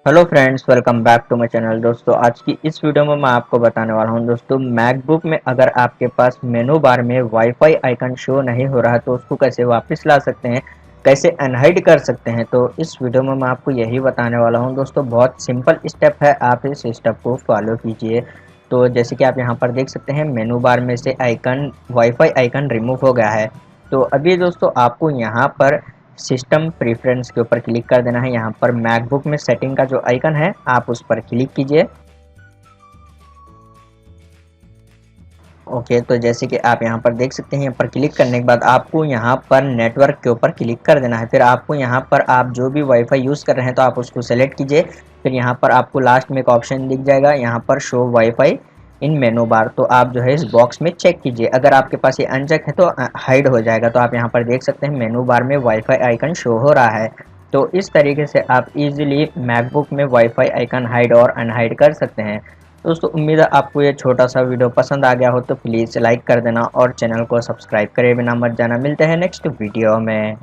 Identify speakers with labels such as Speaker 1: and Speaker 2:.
Speaker 1: Hello friends, welcome back to my channel. दोस्तों, आज की इस वीडियो में मैं आपको बताने वाला हूं दोस्तों, मैकबुक में अगर आपके पास मेनू बार में वाईफाई आइकन शो नहीं हो रहा तो उसको कैसे वापस ला सकते हैं, कैसे अनहाइड कर सकते हैं। तो इस वीडियो में मैं आपको यही बताने वाला हूं दोस्तों। बहुत सिंपल स्टेप है, आप इस स्टेप को फॉलो कीजिए। तो जैसे कि आप यहाँ पर देख सकते हैं, मेनू बार में से आइकन वाईफाई आइकन रिमूव हो गया है। तो अभी दोस्तों आपको यहाँ पर सिस्टम प्रेफरेंस के ऊपर क्लिक कर देना है। यहाँ पर मैकबुक में सेटिंग का जो आइकन है आप उस पर क्लिक कीजिए। ओके, तो जैसे कि आप यहाँ पर देख सकते हैं, यहाँ पर क्लिक करने के बाद आपको यहाँ पर नेटवर्क के ऊपर क्लिक कर देना है। फिर आपको यहाँ पर आप जो भी वाईफाई यूज़ कर रहे हैं तो आप उसको सेलेक्ट कीजिए। फिर यहाँ पर आपको लास्ट में एक ऑप्शन दिख जाएगा, यहाँ पर शो वाईफाई इन मेनू बार। तो आप जो है इस बॉक्स में चेक कीजिए। अगर आपके पास ये अनचेक है तो हाइड हो जाएगा। तो आप यहाँ पर देख सकते हैं मेनू बार में वाईफाई आइकन शो हो रहा है। तो इस तरीके से आप इजीली मैकबुक में वाईफाई आइकन हाइड और अनहाइड कर सकते हैं। दोस्तों, उम्मीद है आपको ये छोटा सा वीडियो पसंद आ गया हो, तो प्लीज़ लाइक कर देना और चैनल को सब्सक्राइब करे बिना मत जाना। मिलते हैं नेक्स्ट वीडियो में।